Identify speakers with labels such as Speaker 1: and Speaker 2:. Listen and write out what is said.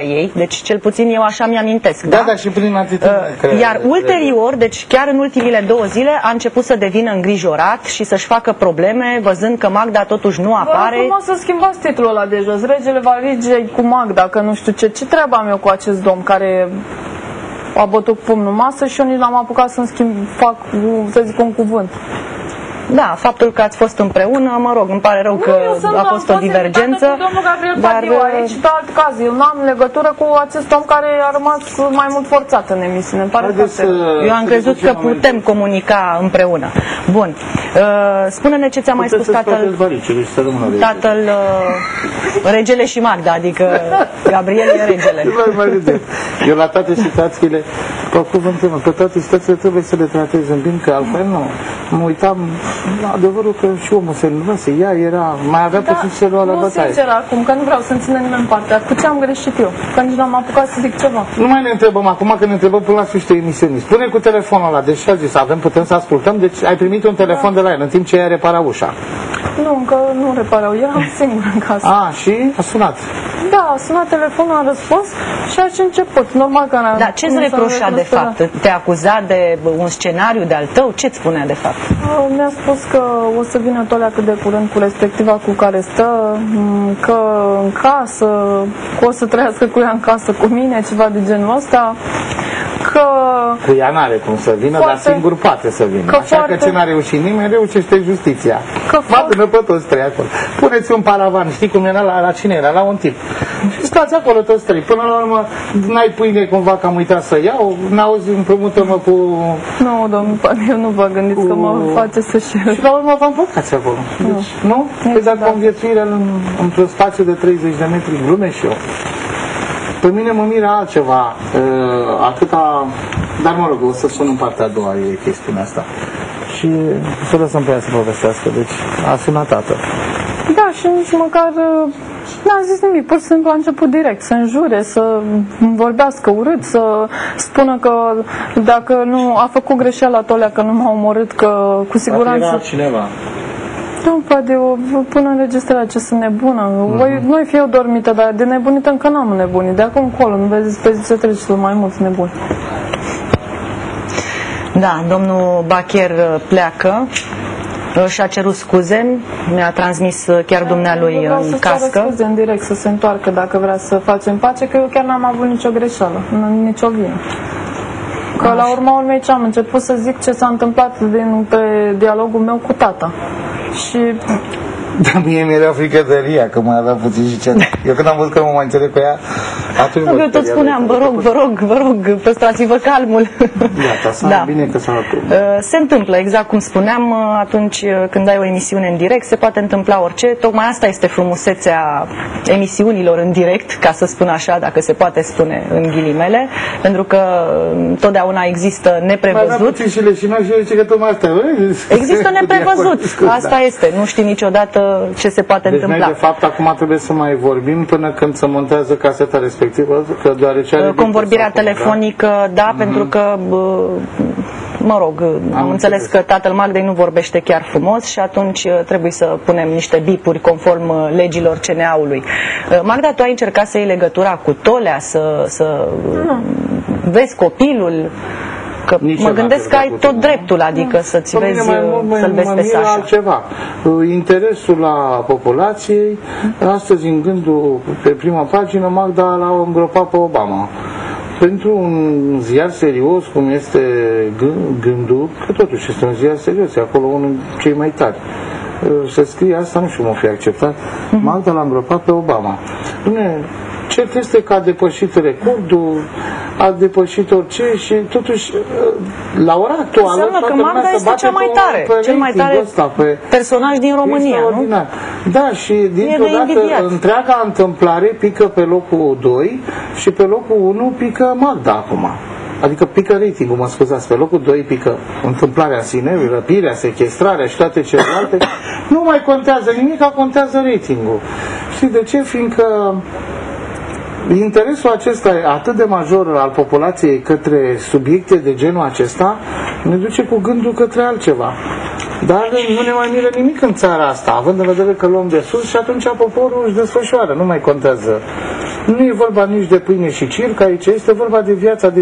Speaker 1: ei, deci cel puțin eu așa mi-amintesc.
Speaker 2: Da, da, și prin atitudine.
Speaker 1: Iar ulterior, deci chiar în ultimile 2 zile, a început să devină îngrijorat și să-și facă probleme, văzând că Magda totuși nu apare.
Speaker 3: Vă rog frumos să schimbați titlul ăla de jos. Regele va alege cu Magda, că nu știu ce. Ce treabă am eu cu acest domn care a bătut pumnul în masă și eu nici n-am apucat să-mi schimb, să zic un cuvânt.
Speaker 1: Da, faptul că ați fost împreună, mă rog, îmi pare rău că a fost o divergență.
Speaker 3: Cu domnul Gabriel Patiu aici, pe alt caz. Eu n-am legătură cu acest om care a rămas mai mult forțat în emisiune. Îmi pare foarte rău.
Speaker 1: Eu am crezut că putem comunica împreună. Bun. Spune-ne ce ți-a mai spus tatăl regele și Magda, adică Gabriel e regele.
Speaker 2: Eu la toate situațiile, pe cuvântul meu, pe toate situațiile trebuie să le tratez în bine, că altfel nu. Mă uitam, adevărul că și omul se lăsă, ea era, mai avea puțin să se lua la bătaie.
Speaker 3: Nu, sincer, acum, că nu vreau să-mi țină nimeni în partea. Cu ce am greșit eu? Că nici n-am apucat să zic ceva.
Speaker 2: Nu mai ne întrebăm acum, că ne întrebăm până la sfârșitul emisiunii. Spune cu telefonul ăla, deci a zis, putem să ascultăm, deci ai primit un telefon de la el, în timp ce ea repara ușa.
Speaker 3: Nu, încă nu reparau, eram singură în casă.
Speaker 2: A, și a sunat.
Speaker 3: Da, a sunat telefonul, a răspuns și așa început. Normal că n-am...
Speaker 1: Dar ce-ți reproșa de fapt? Te acuza de un scenariu de-al tău? Ce-ți spunea de fapt?
Speaker 3: Mi-a spus că o să vină Tolea cât de curând cu respectiva cu care stă, că în casă, că o să trăiască cu ea în casă cu mine, ceva de genul ăsta, că...
Speaker 2: Cu ea n-are cum să vină, dar singur poate să vină. Așa că ce n-a reușit nimeni, reușește justiția. Bată-ne pe toți trei acolo. Puneți un paravan, știi cum era la cine era? La un tip. Și stați acolo toți trei. Până la urmă, n-ai pâine cumva că am uitat să iau, n-auzi, împrumută-mă cu...
Speaker 3: Nu, domnul eu nu vă gândiți că mă face să știu.
Speaker 2: Și la urmă vă împăcați acolo. Deci, nu? Păi dar conviețuirea într-un spațiu de 30 de metri, glume și eu. Pe mine mă miră altceva, atâta... Dar mă rog, o să spun în partea a doua e chestiunea asta. Și să lăsăm pe ea să povestească, deci a sunat tată.
Speaker 3: Da, și nici măcar n-a zis nimic, pur și simplu a început direct să înjure, să vorbească urât, să spună că dacă nu a făcut greșeala Tolea, că nu m-a omorât, că cu siguranță...
Speaker 2: Era cineva.
Speaker 3: Nu, poate eu până înregistrarea ce sunt nebună. Noi fi eu dormită, dar de nebunită încă n-am nebunit. De acum încolo, nu vezi, pe zi să treci mai mulți nebuni.
Speaker 1: Da, domnul Bacher pleacă, și-a cerut scuze, mi-a transmis chiar dumnealui în cască.
Speaker 3: Vreau să scuze în direct, să se întoarcă dacă vrea să facem pace, că eu chiar n-am avut nicio greșeală, nicio vină. Că la urma urmei ce am început să zic ce s-a întâmplat pe dialogul meu cu tata. Și...
Speaker 2: Dar mie mi-era frică de Ria, că mai avea puțin și ce. Eu când am văzut că nu mă mai înțeleg cu ea, atunci...
Speaker 1: Eu tot spuneam, vă rog, păstrați-vă calmul.
Speaker 2: Da, bine că s-a
Speaker 1: se întâmplă, exact cum spuneam, atunci când ai o emisiune în direct, se poate întâmpla orice. Tocmai asta este frumusețea emisiunilor în direct, ca să spun așa, dacă se poate spune în ghilimele, pentru că totdeauna există neprevăzut. Există neprevăzut, asta este, nu știi niciodată ce se poate întâmpla.
Speaker 2: Noi, de fapt, acum trebuie să mai vorbim până când se montează caseta respectivă, că deoarece are
Speaker 1: convorbirea telefonică, da, pentru că mă rog, am înțeles că tatăl Magdei nu vorbește chiar frumos și atunci trebuie să punem niște bipuri conform legilor CNA-ului. Magda, tu ai încercat să iei legătura cu Tolea, să vezi copilul? Că mă gândesc că ai tot dreptul, adică să-ți vezi, să-l vezi pe Sasha.
Speaker 2: Altceva. Interesul la populației, astăzi în gândul pe prima pagină, Magda l-a îngropat pe Obama. Pentru un ziar serios, cum este Gândul, că totuși este un ziar serios, e acolo unul cei mai tari. Să scrie asta, nu știu cum o fi acceptat. Magda l-a îngropat pe Obama. Cert este că a depășit recordul, a depășit orice și totuși la ora actuală
Speaker 1: înseamnă că Magda este cea mai tare, cel mai tare personaj din România, nu?
Speaker 2: Da, și dintr-o dată întreaga întâmplare pică pe locul 2 și pe locul 1 pică Magda acum. Adică pică ratingul, mă scuzați, pe locul 2 pică întâmplarea în sine, răpirea, sechestrarea și toate celelalte. Nu mai contează nimic, contează ratingul. Știi de ce? Fiindcă interesul acesta atât de major al populației către subiecte de genul acesta ne duce cu gândul către altceva. Dar nu ne mai miră nimic în țara asta, având în vedere că luăm de sus și atunci poporul își desfășoară, nu mai contează Nu e vorba nici de pâine și circ, aici este vorba de viața de